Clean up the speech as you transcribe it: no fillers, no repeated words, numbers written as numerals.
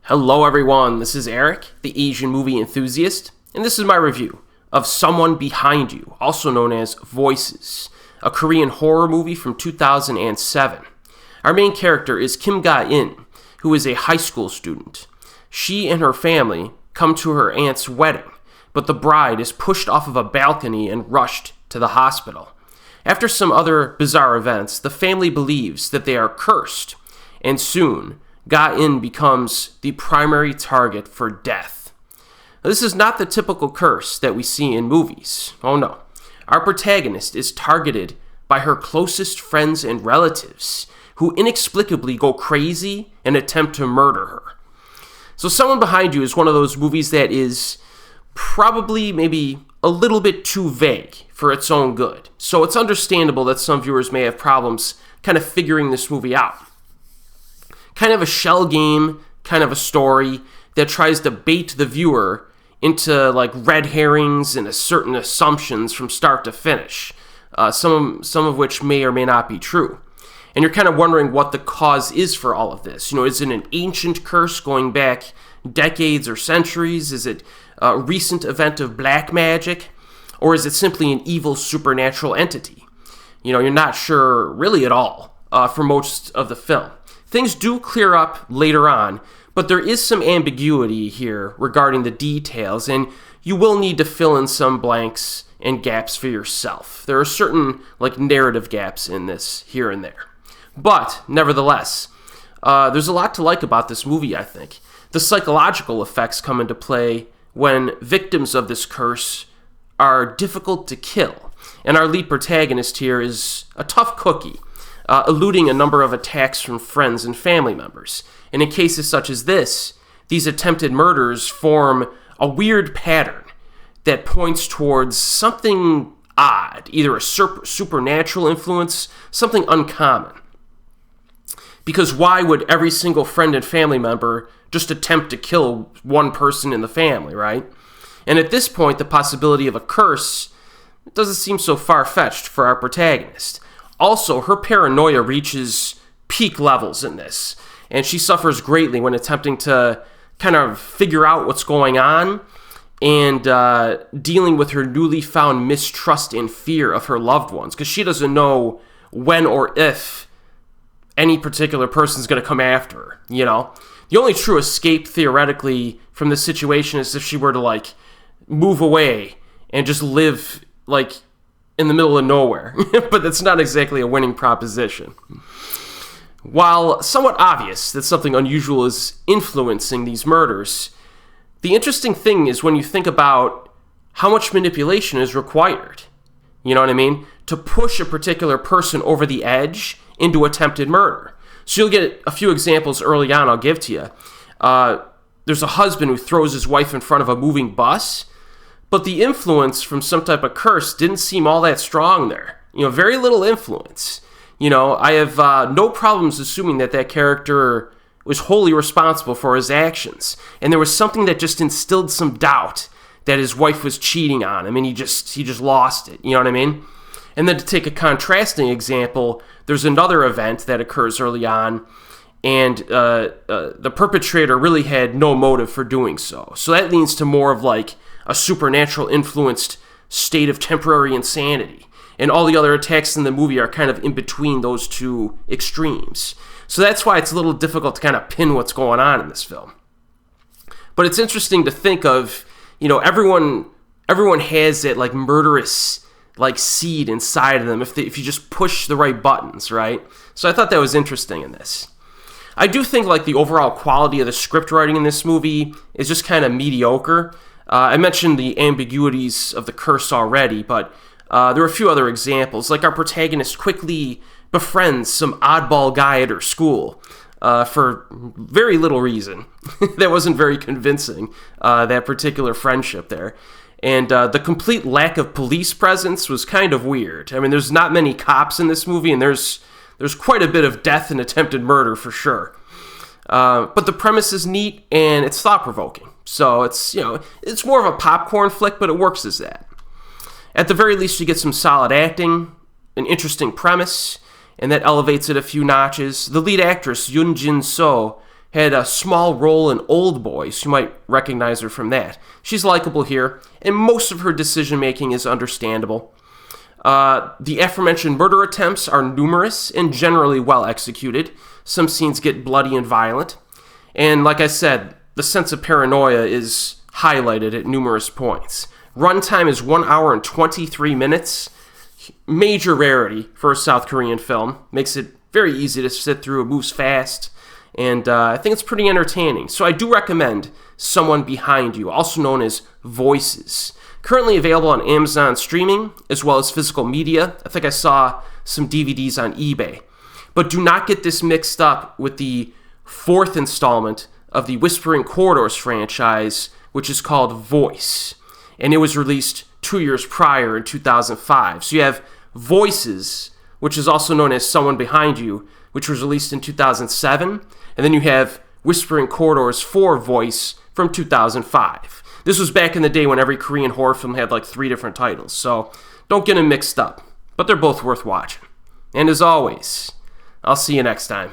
Hello everyone, this is Erik, the Asian movie enthusiast, and this is my review of Someone Behind You, also known as Voices, a Korean horror movie from 2007. Our main character is Kim Ga-in, who is a high school student. She and her family come to her aunt's wedding, but the bride is pushed off of a balcony and rushed to the hospital. After some other bizarre events, the family believes that they are cursed, and soon Ga-in becomes the primary target for death. Now, this is not the typical curse that we see in movies. Oh no. Our protagonist is targeted by her closest friends and relatives, who inexplicably go crazy and attempt to murder her. So Someone Behind You is one of those movies that is probably maybe a little bit too vague for its own good. So it's understandable that some viewers may have problems kind of figuring this movie out. Kind of a shell game, kind of a story that tries to bait the viewer into like red herrings and certain assumptions from start to finish, some of which may or may not be true. And you're kind of wondering what the cause is for all of this. You know, is it an ancient curse going back decades or centuries? Is it a recent event of black magic? Or is it simply an evil supernatural entity? You know, you're not sure really at all for most of the film. Things do clear up later on, but there is some ambiguity here regarding the details, and you will need to fill in some blanks and gaps for yourself. There are certain narrative gaps in this here and there. But, nevertheless, there's a lot to like about this movie, I think. The psychological effects come into play when victims of this curse are difficult to kill, and our lead protagonist here is a tough cookie, eluding a number of attacks from friends and family members. And in cases such as this, these attempted murders form a weird pattern that points towards something odd, either a supernatural influence, something uncommon. Because why would every single friend and family member just attempt to kill one person in the family, right? And at this point, the possibility of a curse doesn't seem so far-fetched for our protagonist. Also, her paranoia reaches peak levels in this, and she suffers greatly when attempting to kind of figure out what's going on and dealing with her newly found mistrust and fear of her loved ones, because she doesn't know when or if any particular person's going to come after her, you know? The only true escape, theoretically, from this situation is if she were to, move away and just live, in the middle of nowhere. But that's not exactly a winning proposition. While somewhat obvious that something unusual is influencing these murders, the interesting thing is when you think about how much manipulation is required. You know what I mean? To push a particular person over the edge into attempted murder. So you'll get a few examples early on I'll give to you. There's a husband who throws his wife in front of a moving bus, but the influence from some type of curse didn't seem all that strong there. You know, very little influence. You know, I have no problems assuming that character was wholly responsible for his actions. And there was something that just instilled some doubt that his wife was cheating on him, and he just lost it. You know what I mean? And then to take a contrasting example, there's another event that occurs early on, and the perpetrator really had no motive for doing so. So that leads to more of a supernatural influenced state of temporary insanity. And all the other attacks in the movie are kind of in between those two extremes. So that's why it's a little difficult to kind of pin what's going on in this film. But it's interesting to think of, you know, everyone has that murderous seed inside of them if you just push the right buttons, right? So I thought that was interesting in this. I do think the overall quality of the script writing in this movie is just kind of mediocre. I mentioned the ambiguities of the curse already, but there are a few other examples. Our protagonist quickly befriends some oddball guy at her school for very little reason. That wasn't very convincing, that particular friendship there. And the complete lack of police presence was kind of weird. I mean, there's not many cops in this movie, and there's quite a bit of death and attempted murder for sure. But the premise is neat, and it's thought-provoking. So it's more of a popcorn flick, but it works as that. At the very least, you get some solid acting, an interesting premise, and that elevates it a few notches. The lead actress, Yoon Jin So, had a small role in Old Boy, so you might recognize her from that. She's likable here, and most of her decision-making is understandable. The aforementioned murder attempts are numerous and generally well executed. Some scenes get bloody and violent. And like I said, the sense of paranoia is highlighted at numerous points. Runtime is 1 hour and 23 minutes. Major rarity for a South Korean film. Makes it very easy to sit through. It moves fast. And I think it's pretty entertaining. So I do recommend Someone Behind You, also known as Voices. Currently available on Amazon streaming, as well as physical media. I think I saw some DVDs on eBay. But do not get this mixed up with the fourth installment of the Whispering Corridors franchise, which is called Voice. And it was released 2 years prior in 2005. So you have Voices, which is also known as Someone Behind You, which was released in 2007. And then you have Whispering Corridors 4 Voice from 2005. This was back in the day when every Korean horror film had like 3 different titles. So don't get them mixed up. But they're both worth watching. And as always, I'll see you next time.